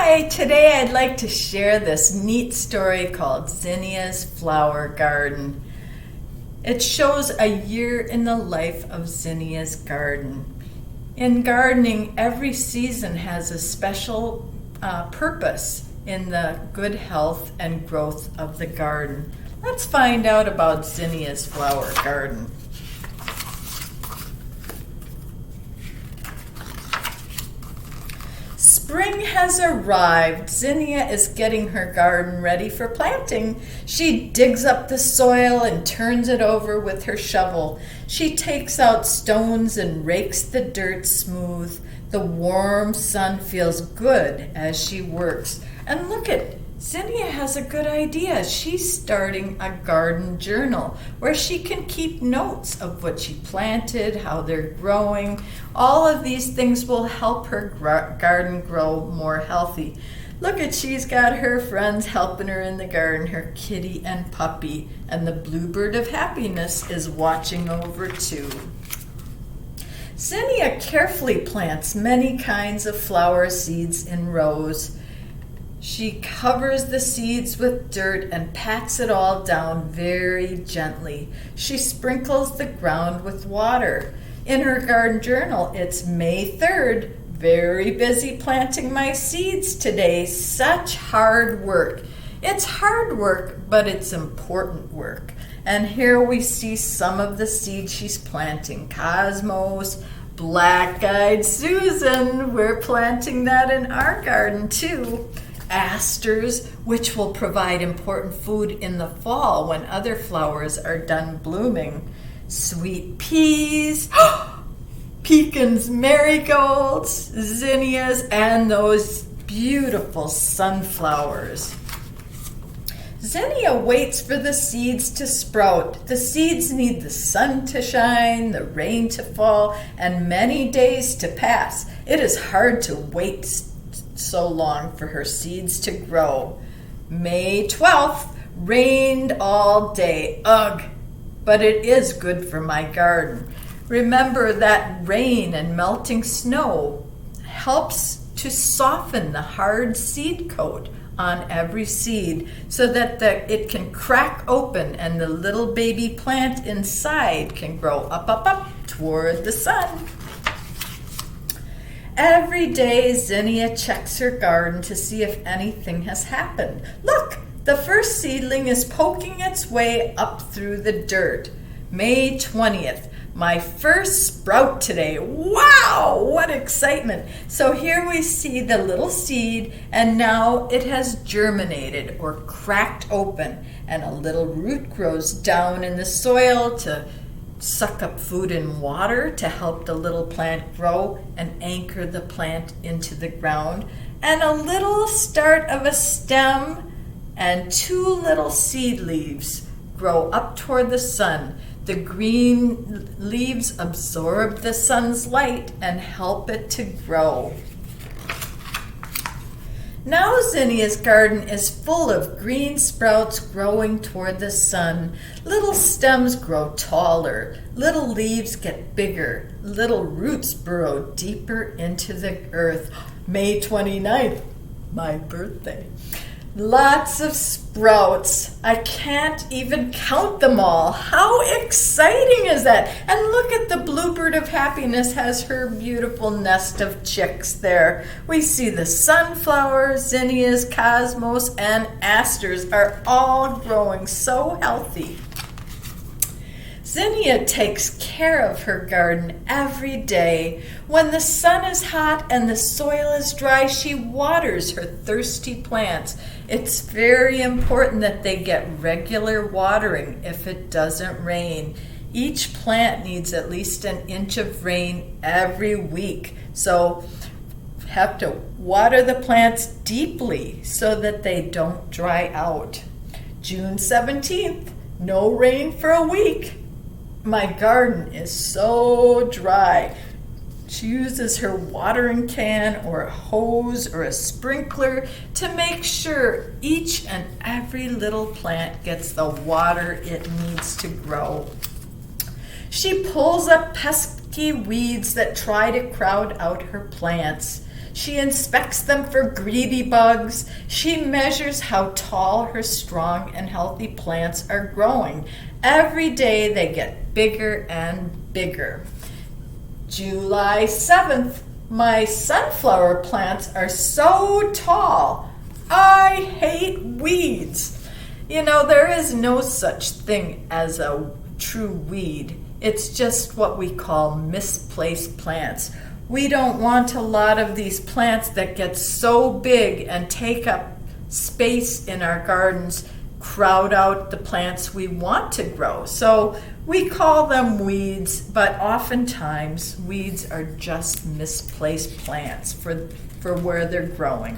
Hi, today I'd like to share this neat story called Zinnia's Flower Garden. It shows a year in the life of Zinnia's garden. In gardening, every season has a special purpose in the good health and growth of the garden. Let's find out about Zinnia's flower garden. Spring has arrived. Zinnia is getting her garden ready for planting. She digs up the soil and turns it over with her shovel. She takes out stones and rakes the dirt smooth. The warm sun feels good as she works. And look at Zinnia has a good idea. She's starting a garden journal where she can keep notes of what she planted, how they're growing. All of these things will help her garden grow more healthy. Look at, she's got her friends helping her in the garden, her kitty and puppy, and the bluebird of happiness is watching over too. Zinnia carefully plants many kinds of flower seeds in rows. She covers the seeds with dirt and pats it all down very gently. She sprinkles the ground with water. In her garden journal, it's May 3rd. Very busy planting my seeds today. Such hard work. It's hard work, but it's important work. And here we see some of the seeds she's planting. Cosmos, black-eyed Susan. We're planting that in our garden too. Asters, which will provide important food in the fall when other flowers are done blooming. Sweet peas, pecans, marigolds, zinnias, and those beautiful sunflowers. Zinnia waits for the seeds to sprout. The seeds need the sun to shine, the rain to fall, and many days to pass. It is hard to wait so long for her seeds to grow. May 12th, rained all day. Ugh, but it is good for my garden. Remember that rain and melting snow helps to soften the hard seed coat on every seed so that it can crack open and the little baby plant inside can grow up toward the sun. Every day, Zinnia checks her garden to see if anything has happened. Look, the first seedling is poking its way up through the dirt. May 20th, my first sprout today. Wow, what excitement. So here we see the little seed, and now it has germinated or cracked open, and a little root grows down in the soil to suck up food and water to help the little plant grow and anchor the plant into the ground. And a little start of a stem and two little seed leaves grow up toward the sun. The green leaves absorb the sun's light and help it to grow. Now Zinnia's garden is full of green sprouts growing toward the sun. Little stems grow taller, little leaves get bigger, little roots burrow deeper into the earth. May 29th, my birthday. Lots of sprouts. I can't even count them all. How exciting is that? And look at the bluebird of happiness has her beautiful nest of chicks there. We see the sunflowers, zinnias, cosmos, and asters are all growing so healthy. Zinnia takes care of her garden every day. When the sun is hot and the soil is dry, she waters her thirsty plants. It's very important that they get regular watering if it doesn't rain. Each plant needs at least an inch of rain every week. So have to water the plants deeply so that they don't dry out. June 17th, no rain for a week. My garden is so dry. She uses her watering can or a hose or a sprinkler to make sure each and every little plant gets the water it needs to grow. She pulls up pesky weeds that try to crowd out her plants. She inspects them for greedy bugs. She measures how tall her strong and healthy plants are growing. Every day they get bigger and bigger. July 7th, my sunflower plants are so tall. I hate weeds. You know, there is no such thing as a true weed. It's just what we call misplaced plants. We don't want a lot of these plants that get so big and take up space in our gardens, crowd out the plants we want to grow. So we call them weeds, but oftentimes weeds are just misplaced plants for where they're growing.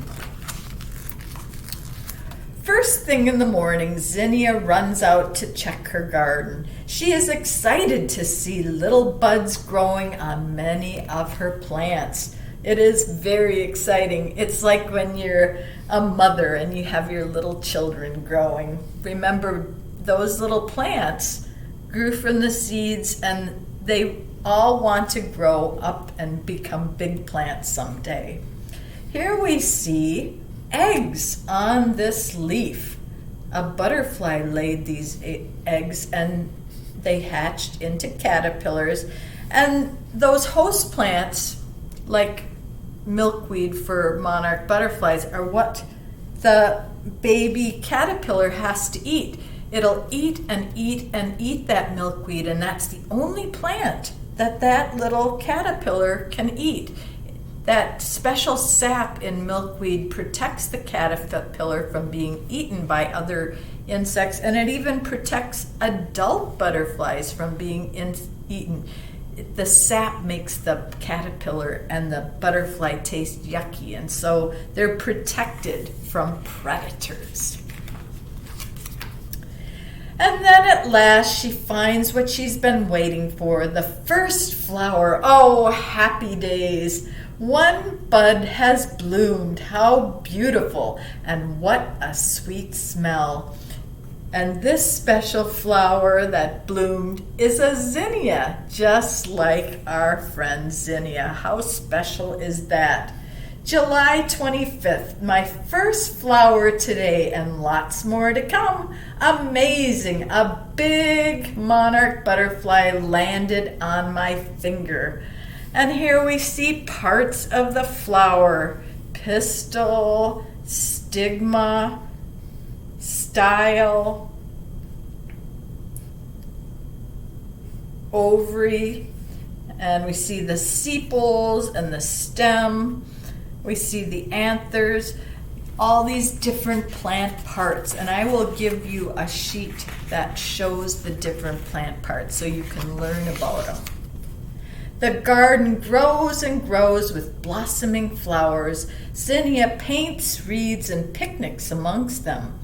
First thing in the morning, Zinnia runs out to check her garden. She is excited to see little buds growing on many of her plants. It is very exciting. It's like when you're a mother and you have your little children growing. Remember, those little plants grew from the seeds and they all want to grow up and become big plants someday. Here we see eggs on this leaf. A butterfly laid these eggs and they hatched into caterpillars. And those host plants, like milkweed for monarch butterflies, are what the baby caterpillar has to eat. It'll eat and eat and eat that milkweed, and that's the only plant that little caterpillar can eat. That special sap in milkweed protects the caterpillar from being eaten by other insects, and it even protects adult butterflies from being eaten. The sap makes the caterpillar and the butterfly taste yucky, and so they're protected from predators. And then at last she finds what she's been waiting for, the first flower. Oh, happy days! One bud has bloomed. How beautiful, and what a sweet smell. And this special flower that bloomed is a zinnia, just like our friend Zinnia. How special is that? July 25th, my first flower today, and lots more to come. Amazing! A big monarch butterfly landed on my finger. And here we see parts of the flower: pistil, stigma, style, ovary, and we see the sepals and the stem. We see the anthers, all these different plant parts, and I will give you a sheet that shows the different plant parts so you can learn about them. The garden grows and grows with blossoming flowers. Zinnia paints, reads, and picnics amongst them.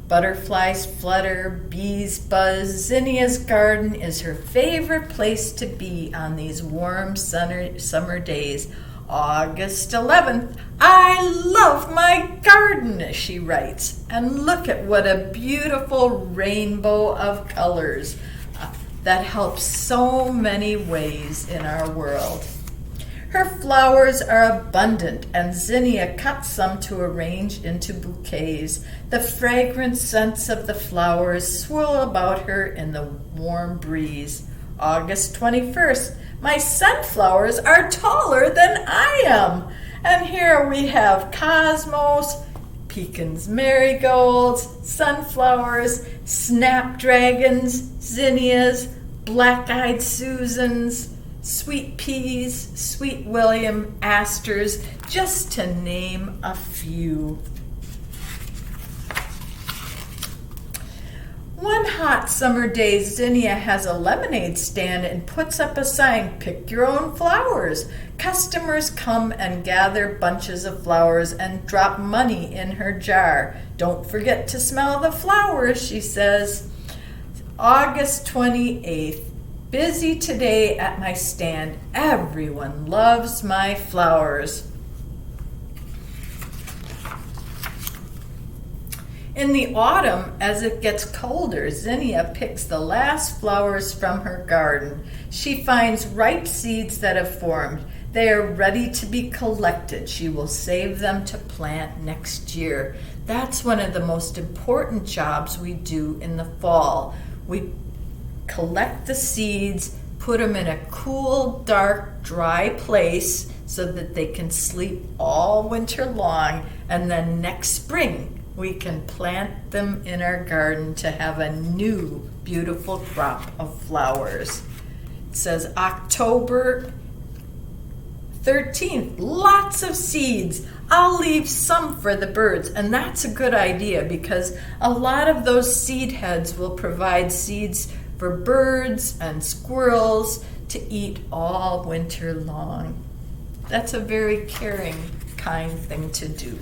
Butterflies flutter, bees buzz. Zinnia's garden is her favorite place to be on these warm summer days. August 11th, I love my garden, she writes. And look at what a beautiful rainbow of colors that helps so many ways in our world. Her flowers are abundant, and Zinnia cuts some to arrange into bouquets. The fragrant scents of the flowers swirl about her in the warm breeze. August 21st, my sunflowers are taller than I am. And here we have cosmos, pecans, marigolds, sunflowers, snapdragons, zinnias, black-eyed Susans, sweet peas, sweet William, asters, just to name a few. One hot summer day, Zinnia has a lemonade stand and puts up a sign, "Pick your own flowers." Customers come and gather bunches of flowers and drop money in her jar. Don't forget to smell the flowers, she says. August 28th. Busy today at my stand. Everyone loves my flowers. In the autumn, as it gets colder, Zinnia picks the last flowers from her garden. She finds ripe seeds that have formed. They are ready to be collected. She will save them to plant next year. That's one of the most important jobs we do in the fall. We collect the seeds, put them in a cool, dark, dry place so that they can sleep all winter long, and then next spring we can plant them in our garden to have a new beautiful crop of flowers. It says October 13th, lots of seeds. I'll leave some for the birds, and that's a good idea because a lot of those seed heads will provide seeds for birds and squirrels to eat all winter long. That's a very caring, kind thing to do.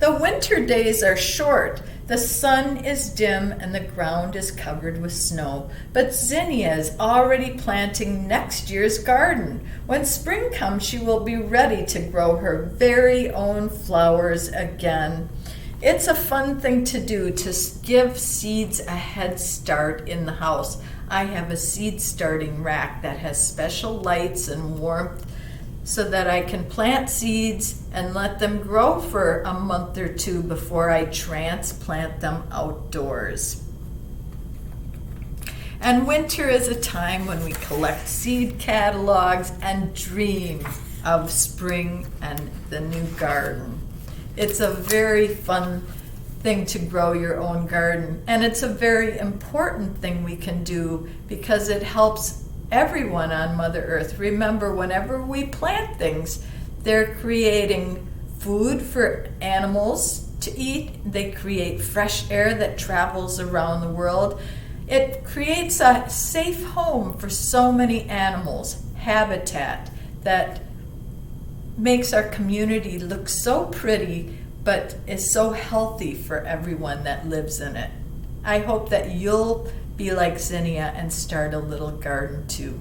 The winter days are short. The sun is dim and the ground is covered with snow. But Zinnia is already planting next year's garden. When spring comes, she will be ready to grow her very own flowers again. It's a fun thing to do to give seeds a head start in the house. I have a seed starting rack that has special lights and warmth so that I can plant seeds and let them grow for a month or two before I transplant them outdoors. And winter is a time when we collect seed catalogs and dream of spring and the new garden. It's a very fun thing to grow your own garden, and it's a very important thing we can do because it helps everyone on Mother Earth. Remember, whenever we plant things, they're creating food for animals to eat. They create fresh air that travels around the world. It creates a safe home for so many animals, habitat that makes our community look so pretty, but is so healthy for everyone that lives in it. I hope that you'll be like Zinnia and start a little garden too.